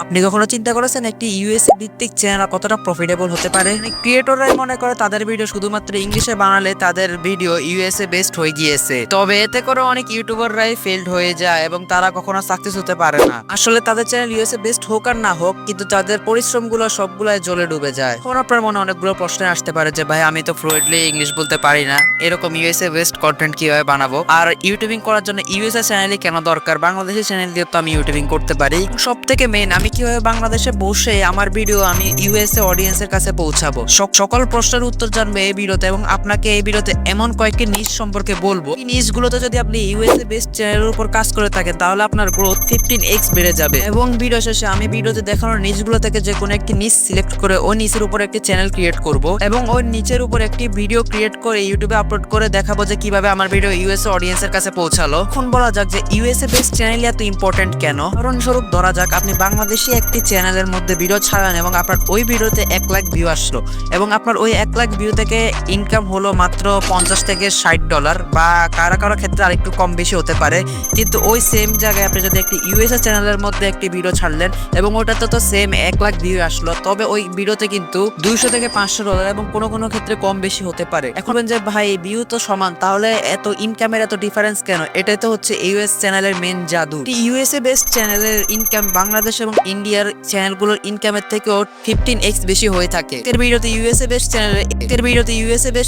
আপনি কখনো চিন্তা করেছেন একটি ইউএসএ ভিত্তিক চ্যানেল কতটা প্রফিটেবল হতে পারে? ক্রিয়েটররাই মনে করে তাদের ভিডিও শুধুমাত্র ইংলিশে বানালে তাদের ভিডিও ইউএসএ বেস্ট হয়ে গিয়েছে। তবে এতে করে অনেক ইউটিউবাররাই ফেলড হয়ে যায় এবং তারা কখনো সাকসেস হতে পারে না। আসলে তাদের চ্যানেল ইউএসএ বেস্ট হোক আর না হোক, কিন্তু তাদের পরিশ্রমগুলো সবগুলাই জ্বলে ডুবে যায়। তখন আপনার মনে অনেকগুলো প্রশ্ন আসতে পারে যে ভাই, আমি তো ফ্লুয়েন্টলি ইংলিশ বলতে পারি না, এরকম ইউএসএ বেস্ট কন্টেন্ট কিভাবে বানাবো? আর ইউটিউবিং করার জন্য ইউএসএ চ্যানেলই কেন দরকার? বাংলাদেশি চ্যানেল দিয়ে তো আমি ইউটিউবিং করতে পারি। সব থেকে মেইন, আমি কিভাবে বাংলাদেশে বসে আমার ভিডিও আমি ইউএসএ অডিয়েন্সের কাছে পৌঁছাবো? সকল প্রশ্নের উত্তর জানবে এই ভিডিওতে, এবং আপনাকে এই ভিডিওতে এমন কয়েকটি নিশ সম্পর্কে বলবো। এই নিশগুলোতে যদি আপনি ইউএসএ বেস্ট চ্যানেলের উপর কাজ করে থাকেন তাহলে আপনার গ্রোথ 15x বেড়ে যাবে। এবং ভিডিও শেষে আমি ভিডিওতে দেখানোর নিশগুলো থেকে যে কোনো একটি নিশ সিলেক্ট করে ওই নিচের উপর একটি চ্যানেল ক্রিয়েট করব এবং ওই নিচের উপর একটি ভিডিও ক্রিয়েট করে ইউটিউবে আপলোড করে দেখাবো যে কিভাবে আমার ভিডিও ইউএসএ অডিয়েন্সের কাছে পৌঁছালো। এখন বলা যাক যে ইউএসএ বেস্ট চ্যানেল এত ইম্পর্টেন্ট কেন। উদাহরণস্বরূপ ধরা যাক আপনি বাংলাদেশি একটি চ্যানেলের মধ্যে ভিডিও ছাড়ান এবং আপনার ওই ভিডিওতে 1 লাখ ভিউ আসলো এবং আপনার ওই 1 লাখ ভিউ থেকে ইনকাম হলো মাত্র $50 থেকে $60, বা কারো ক্ষেত্রে আরেকটু কম বেশি হতে পারে। কিন্তু ওই সেম জায়গায় আপনি যদি একটি ইউএসএ চ্যানেলের মধ্যে একটি ভিডিও ছাড়লেন এবং ওটাতে তো সেম 1 লাখ ভিউ আসলো, তবে ওই ভিডিওতে কিন্তু $200 থেকে $500 এবং কোনো ক্ষেত্রে কম বেশি হতে পারে। এখন যে ভাই ভিউ তো সমান, তাহলে এত ইনকামের এত ডিফারেন্স কেন? এটাই তো হচ্ছে ইউএস চ্যানেলের মেন জাদু। ইউএসএ বেস্ট চ্যানেলের ইনকাম বাংলাদেশ এবং ইন্ডিয়ার চ্যানেলগুলোর ইনকামের থেকেও 15x বেশি হয়ে থাকে। এর ভিডিওতে ইউএসএ বেস্ট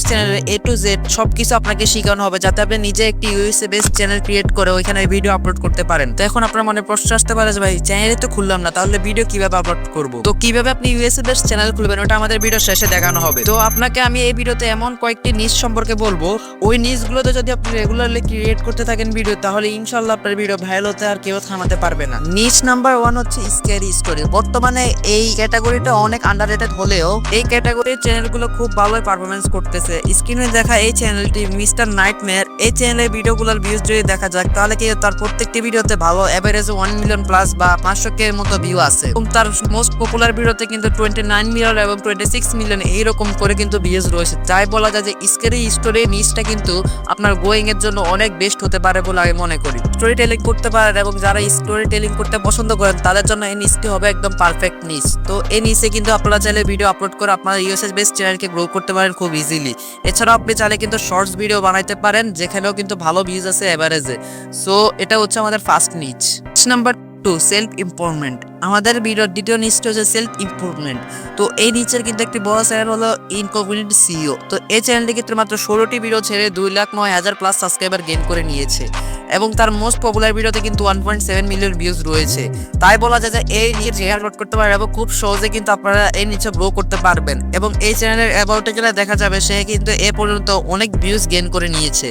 চ্যানেলে A to Z সবকিছু আপনাকে শেখানো হবে, যাতে আপনি নিজে একটি ইউএসএ বেস্ট চ্যানেল ক্রিয়েট করে ওইখানে ভিডিও আপলোড করতে পারেন। তো এখন আপনার মনে প্রশ্ন আসতে পারে যে ভাই, চ্যানেলে তো খুললাম না, তাহলে ভিডিও কিভাবে আপলোড করব? তো কিভাবে আপনি ইউএসএ বেস্ট চ্যানেল খুলবেন ওটা আমাদের ভিডিও শেষে দেখানো হবে। তো আপনাকে আমি এই ভিডিওতে এমন কয়েকটি নিশ সম্পর্কে বলবো, ওই নিশগুলোতে যদি আপনি রেগুলারলি ক্রিয়েট করতে থাকেন ভিডিও, তাহলে ইনশাআল্লাহ আপনার ভিডিও ভাইরাল হতে আর কেউ থামাতে পারবে না। নিশ নাম্বার 1 হচ্ছে স্ক্যারি স্টোরি। বর্তমানে এই ক্যাটাগরিটা অনেক আন্ডাররেটেড হলেও এই ক্যাটাগরির চ্যানেলগুলো খুব ভালোই পারফরমেন্স করতেছে। স্ক্রিনে দেখা এই চ্যানেলটি মিস্টার নাইটমেয়ার, এই চ্যানেলের ভিডিওগুলোর ভিউজ যদি দেখা যাক তাহলে কি তার প্রত্যেকটি ভিডিওতে ভালো এভারেজ 1 মিলিয়ন প্লাস বা 500K এর মতো ভিউ আছে এবং তার মোস্ট পপুলার ভিডিওতে কিন্তু 29 মিলিয়ন এবং 26 মিলিয়ন এইরকম করে কিন্তু ভিউজ রয়েছে। তাই বলা যায় যে স্ক্যারি স্টোরি নিশটা কিন্তু আপনার গোয়িং এর জন্য অনেক বেস্ট হতে পারে বলে আমি মনে করি। স্টোরি টেলিং করতে পারেন এবং যারা স্টোরি টেলিং করতে পছন্দ করেন তাদের জন্য এই নিশটি হবে একদম পারফেক্ট নিশ। তো এই নিশে কিন্তু আপনারা চাইলে ভিডিও আপলোড করে আপনার ইউএসএ বেস্ট চ্যানেলকে গ্রো করতে পারেন খুব ইজিলি। এছাড়াও আপনি চাইলে কিন্তু শর্টস ভিডিও বানাইতে পারেন, যেখানেও কিন্তু ভালো ভিউজ আছে এভারেজে। সো এটা হচ্ছে আমাদের ফার্স্ট নিচ। Number 2, self improvement. আমাদের ভিডিওর দ্বিতীয় নিচটা হচ্ছে সেলফ ইমপ্রুভমেন্ট। তো এই নিচের কিন্তু একটি বড় চ্যানেল হলো ইনকগনিট সিইও। তো এই চ্যানেলটি কিন্তু মাত্র 16টি ভিডিও ছেড়ে 2,09,000 প্লাস সাবস্ক্রাইবার গেইন করে নিয়েছে এবং তার মোস্ট পপুলার ভিডিওতে কিন্তু 1.7 মিলিয়ন ভিউজ রয়েছে। তাই বলা যায় যে এই নিচে শেয়ার করতে পারেন এবং খুব সহজে কিন্তু আপনারা এই নিচে গ্রো করতে পারবেন। এবং এই চ্যানেলের অ্যাবাউটে গেলে দেখা যাবে সে কিন্তু এ পর্যন্ত অনেক ভিউজ গেইন করে নিয়েছে।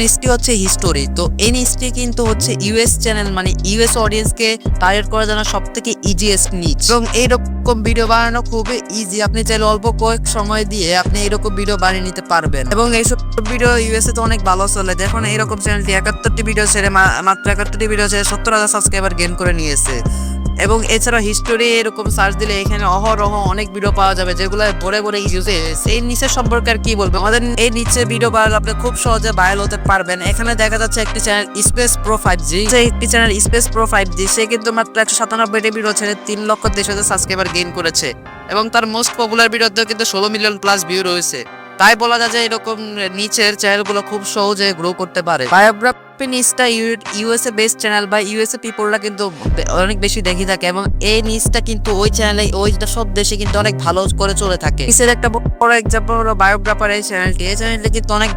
নিচটি হচ্ছে হিস্টোরি। তো এই নিচটি কিন্তু হচ্ছে ইউএস চ্যানেল, মানে ইউএস অডিয়েন্সকে টার্গেট করার জন্য সব থেকে ইজিয়েস্ট নিচ এবং এইরকম ভিডিও বানানো খুবই ইজি। আপনি চাইলে অল্প কয়েক সময় দিয়ে আপনি এইরকম ভিডিও বানিয়ে নিতে পারবেন এবং এইসব ভিডিও ইউএসএ তো অনেক ভালো চলে। দেখুন এইরকম চ্যানেলটি 71টি ভিডিও ছেড়ে মাত্র 71টি ভিডিও ছেড়ে 70,000 সাবস্ক্রাইবার গেইন করে নিয়েছে। এবং এছাড়া হিস্টোরি এরকম সার্চ দিলে এখানে অহরহ অনেক ভিডিও পাওয়া যাবে যেগুলো ভরে ইউজ। এই নিচের সম্পর্কে আর কি বলবো, আমাদের এই নিচে ভিডিও বানালে আপনি খুব সহজে ভাইরাল হতে পারবেন। এখানে দেখা যাচ্ছে একটি চ্যানেল স্পেস প্রো 5G, একটি চ্যানেল স্পেস প্রো 5G, সে কিন্তু মাত্র 197টি ভিডিও ছেড়ে 3,23,000 সাবস্ক্রাইবার গেইন করেছে এবং তার মোস্ট পপুলার ভিডিওতেও কিন্তু 16 মিলিয়ন প্লাস ভিউ রয়েছে। তাই বলা যায় যে এরকম নিচের চ্যানেলগুলো খুব সহজে গ্রো করতে পারে। বায়োগ্রাফি নিচটা ইউএসএ বেস্ট চ্যানেল বা ইউএসএ পিপলরা কিন্তু অনেক বেশি দেখি থাকে এবং এই নিচটা কিন্তু ওই চ্যানেলে ওইটা সব দেশে কিন্তু অনেক ভালো করে চলে থাকে। নিচের একটা বড় এক্সাম্পল হলো বায়োগ্রাফার। এই চ্যানেলটি কিন্তু অনেক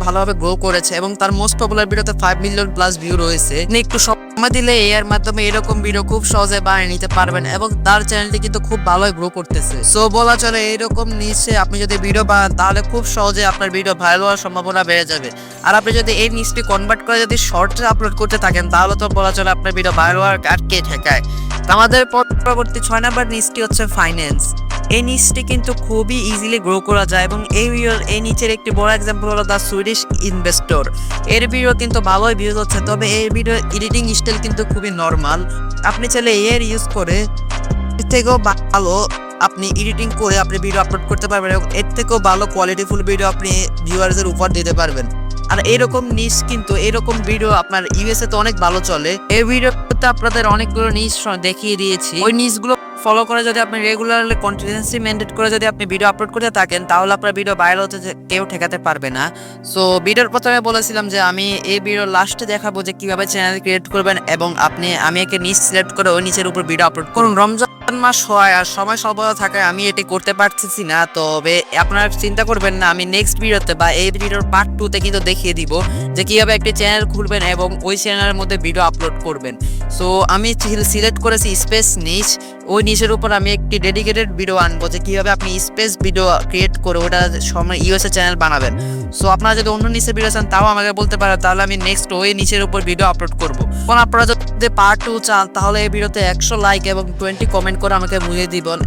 ভালোভাবে গ্রো করেছে এবং তার মোস্ট পপুলার ভিডিওতে 5 মিলিয়ন প্লাস ভিউ রয়েছে। একটু সময় দিলে এর মাধ্যমে এরকম ভিডিও খুব সহজে বানিয়ে নিতে পারবেন এবং তার চ্যানেলটি কিন্তু খুব ভালোই গ্রো করতেছে। সো বলা চলে এইরকম নিচে আপনি যদি ভিডিও বানান তাহলে খুব সহজে আপনার ভিডিও ভাইরাল হওয়ার সম্ভাবনা বেড়ে যাবে। আর আপনি যদি এই নিচটি কনভার্ট করে যদি শর্টসে আপলোড করতে থাকেন তাহলে তো বলা চলে আপনার ভিডিও ভাইরাল হওয়ার আর কে ঠেকায়। আমাদের পরবর্তী 6 নাম্বার নিচটি হচ্ছে ফাইন্যান্স। এই নিচটি কিন্তু খুবই ইজিলি গ্রো করা যায় এবং এই নিচের একটি বড় এক্সাম্পল হলো দ্য সুইডিশ ইনভেস্টর। এর ভিডিও কিন্তু ভালোই ভিউজ হচ্ছে, তবে এই ভিডিও এডিটিং স্টাইল কিন্তু খুবই নর্মাল। আপনি চাইলে এর ইউজ করে এর থেকেও ভালো আপনি এডিটিং করে আপনি ভিডিও আপলোড করতে পারবেন এবং এর থেকেও ভালো কোয়ালিটিফুল ভিডিও আপনি ভিউয়ারদের উপর দিতে পারবেন। আর এরকম নিশ কিন্তু এরকম ভিডিও আপনার ইউএসএ তে অনেক ভালো চলে। এই ভিডিওতে আপনাদের অনেকগুলো নিশ দেখিয়ে দিয়েছি। ওই নিশগুলো ফলো করে যদি আপনি রেগুলারলি কন্টিনিউয়াসলি মেনটেন করে যদি আপনি ভিডিও আপলোড করতে থাকেন, তাহলে আপনার ভিডিও ভাইরাল হতে কেউ ঠেকাতে পারবে না। সো ভিডিওর প্রথমে বলেছিলাম যে আমি এই ভিডিওর লাস্টে দেখাবো যে কিভাবে চ্যানেল ক্রিয়েট করবেন, এবং আমি একে নিচ সিলেক্ট করে ওই নিচের উপর ভিডিও আপলোড করুন। রমজান মাস হয় আর সময় স্বল্পতা থাকায় আমি এটি করতে পারতেছি না, তবে আপনারা চিন্তা করবেন না, আমি নেক্সট ভিডিওতে বা এই ভিডিওর পার্ট 2 তে কিন্তু দেখিয়ে দিব যে কিভাবে একটি চ্যানেল খুলবেন এবং ওই চ্যানেলের মধ্যে ভিডিও আপলোড করবেন। সো আমি সিলেক্ট করেছি স্পেস নিচ, ওই নিচের উপর আমি একটি ডেডিকেটেড ভিডিও আনবো যে কিভাবে আপনি স্পেস ভিডিও ক্রিয়েট করে ওটা সময় ইউএসএ চ্যানেল বানাবেন। সো আপনারা যদি অন্য নিচে ভিডিও চান তাও আমাকে বলতে পারেন, তাহলে আমি নেক্সট ওই নিচের উপর ভিডিও আপলোড করবো। এখন আপনারা যদি পার্ট 2 চান তাহলে এই ভিডিওতে 100 লাইক এবং 20 কমেন্ট করে আমাকে বুঝিয়ে দিবেন।